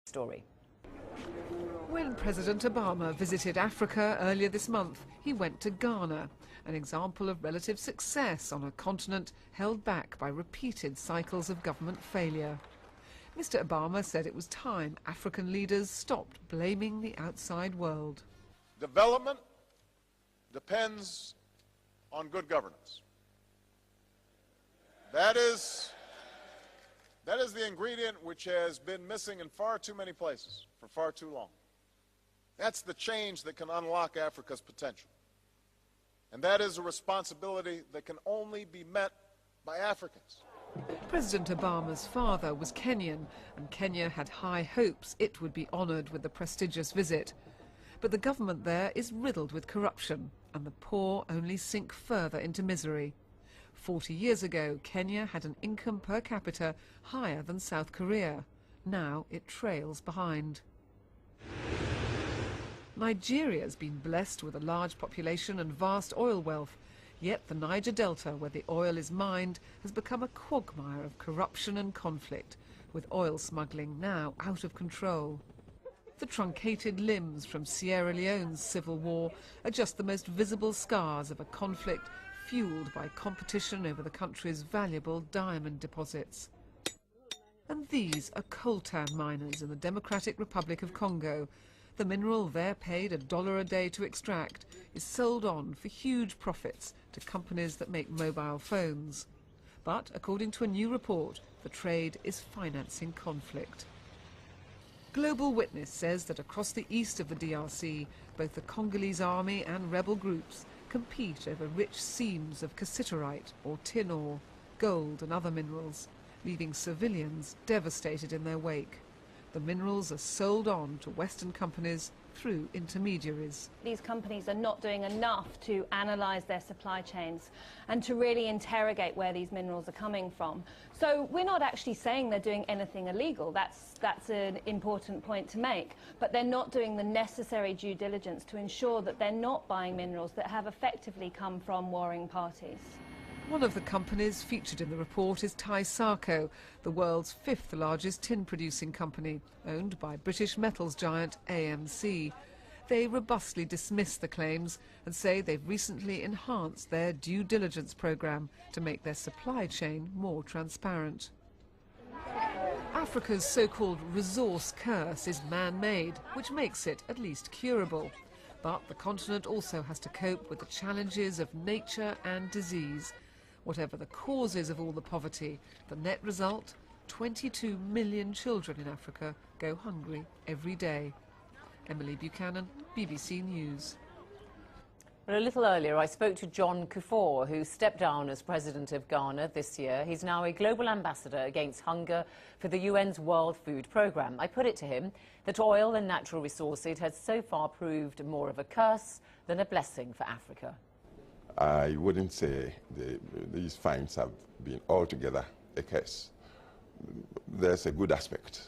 Story. When President Obama visited Africa earlier this month, he went to Ghana, an example of relative success on a continent held back by repeated cycles of government failure. Mr. Obama said it was time African leaders stopped blaming the outside world. Development depends on good governance. That is the ingredient which has been missing in far too many places for far too long. That's the change that can unlock Africa's potential. And that is a responsibility that can only be met by Africans. President Obama's father was Kenyan, and Kenya had high hopes it would be honoured with the prestigious visit. But the government there is riddled with corruption, and the poor only sink further into misery. 40 years ago, Kenya had an income per capita higher than South Korea. Now it trails behind. Nigeria's been blessed with a large population and vast oil wealth, yet the Niger Delta, where the oil is mined, has become a quagmire of corruption and conflict, with oil smuggling now out of control. The truncated limbs from Sierra Leone's civil war are just the most visible scars of a conflict fueled by competition over the country's valuable diamond deposits. And these are coltan miners in the Democratic Republic of Congo. The mineral they're paid $1 a day to extract is sold on for huge profits to companies that make mobile phones. But according to a new report, the trade is financing conflict. Global Witness says that across the east of the DRC, both the Congolese army and rebel groups compete over rich seams of cassiterite or tin ore, gold and other minerals, leaving civilians devastated in their wake. The minerals are sold on to Western companies through intermediaries. These companies are not doing enough to analyse their supply chains and to really interrogate where these minerals are coming from. So we're not actually saying they're doing anything illegal. That's an important point to make. But they're not doing the necessary due diligence to ensure that they're not buying minerals that have effectively come from warring parties. One of the companies featured in the report is Tysarco, the world's fifth largest tin-producing company, owned by British metals giant AMC. They robustly dismiss the claims and say they've recently enhanced their due diligence program to make their supply chain more transparent. Africa's so-called resource curse is man-made, which makes it at least curable. But the continent also has to cope with the challenges of nature and disease. Whatever the causes of all the poverty, the net result, 22 million children in Africa go hungry every day. Emily Buchanan, BBC News. Well, a little earlier, I spoke to John Kufuor, who stepped down as president of Ghana this year. He's now a global ambassador against hunger for the UN's World Food Programme. I put it to him that oil and natural resources has so far proved more of a curse than a blessing for Africa. I wouldn't say these finds have been altogether a curse. There's a good aspect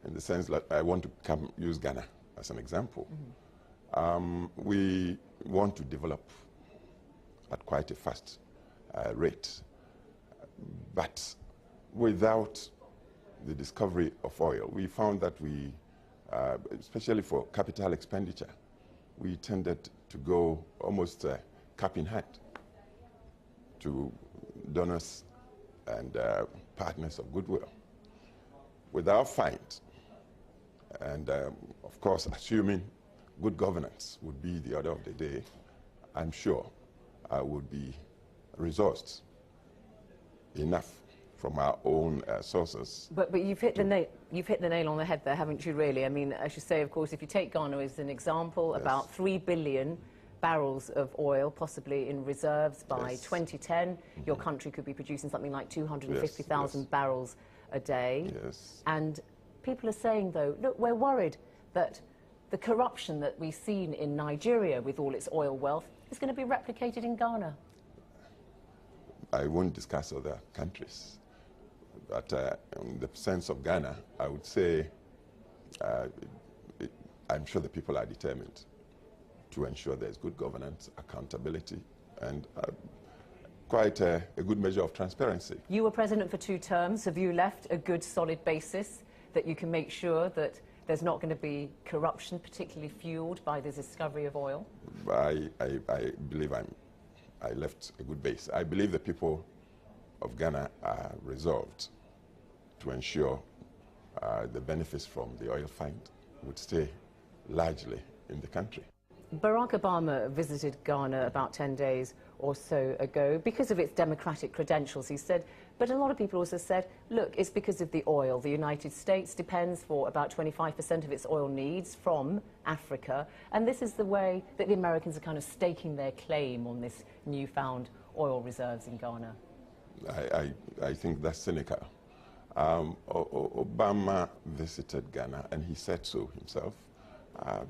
in the sense that I want to use Ghana as an example. We want to develop at quite a fast rate, but without the discovery of oil, we found that we, especially for capital expenditure, we tended to go almost cap in hand to donors and partners of goodwill. Without find, and of course assuming good governance would be the order of the day, I'm sure would be resourced enough from our own sources. But you've hit the nail on the head there, haven't you, really? I mean, as you say, of course, if you take Ghana as an example, yes, about 3 billion barrels of oil possibly in reserves by 2010. Your country could be producing something like 250,000 barrels a day. Yes. And people are saying, though, look, we're worried that the corruption that we've seen in Nigeria with all its oil wealth is going to be replicated in Ghana. I won't discuss other countries, but in the sense of Ghana, I would say I'm sure the people are determined to ensure there's good governance, accountability, and quite a good measure of transparency. You were president for 2 terms. Have you left a good, solid basis that you can make sure that there's not going to be corruption, particularly fueled by the discovery of oil? I believe I left a good base. I believe the people of Ghana are resolved to ensure the benefits from the oil find would stay largely in the country. Barack Obama visited Ghana about 10 days or so ago because of its democratic credentials, he said. But a lot of people also said, look, it's because of the oil. The United States depends for about 25% of its oil needs from Africa. And this is the way that the Americans are kind of staking their claim on this newfound oil reserves in Ghana. I think that's cynical. Obama visited Ghana, and he said so himself,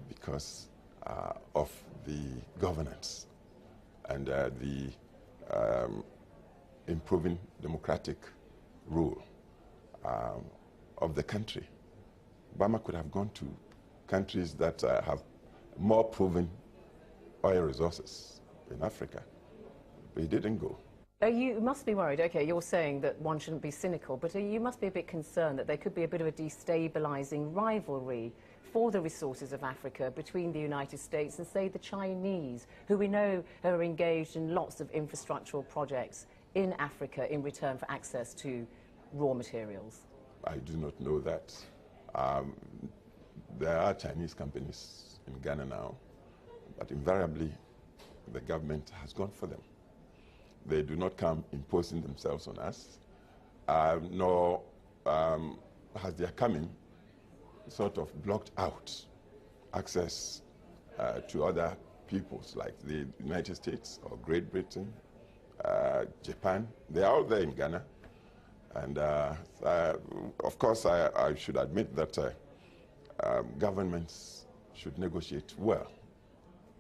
because of the governance and the improving democratic rule of the country. Obama could have gone to countries that have more proven oil resources in Africa, but he didn't go. You must be worried. OK, you're saying that one shouldn't be cynical, but you must be a bit concerned that there could be a bit of a destabilising rivalry for the resources of Africa between the United States and, say, the Chinese, who we know are engaged in lots of infrastructural projects in Africa in return for access to raw materials. I do not know that. There are Chinese companies in Ghana now, but invariably the government has gone for them. They do not come imposing themselves on us, nor has their coming sort of blocked out access to other peoples like the United States or Great Britain, Japan. They are all there in Ghana. And of course, I should admit that governments should negotiate well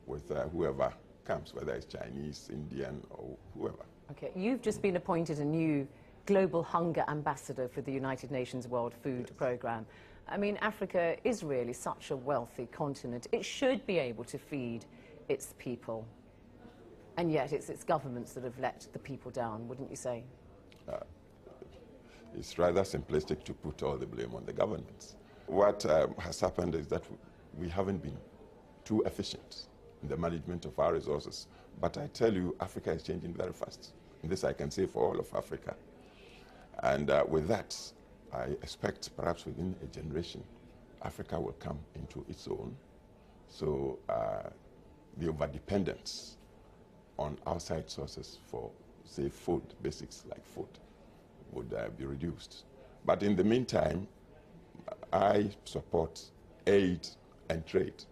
with whoever comes, whether it's Chinese, Indian, or whoever. Okay, you've just been appointed a new global hunger ambassador for the United Nations World Food Programme. I mean, Africa is really such a wealthy continent. It should be able to feed its people. And yet it's its governments that have let the people down, wouldn't you say? It's rather simplistic to put all the blame on the governments. What has happened is that we haven't been too efficient in the management of our resources. But I tell you, Africa is changing very fast. And this I can say for all of Africa. And with that, I expect perhaps within a generation, Africa will come into its own. So the overdependence on outside sources for, say, food, basics like food, would be reduced. But in the meantime, I support aid and trade.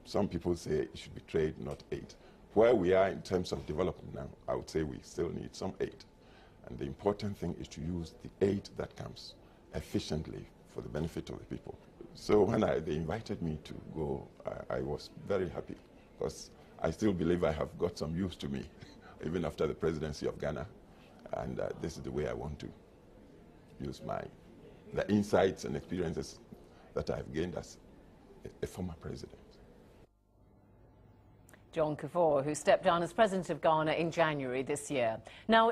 Some people say it should be trade, not aid. Where we are in terms of development now, I would say we still need some aid. And the important thing is to use the aid that comes efficiently for the benefit of the people. So when they invited me to go, I was very happy, because I still believe I have got some use to me, even after the presidency of Ghana. And this is the way I want to use the insights and experiences that I've gained as a former president. John Kufuor, who stepped down as president of Ghana in January this year. Now,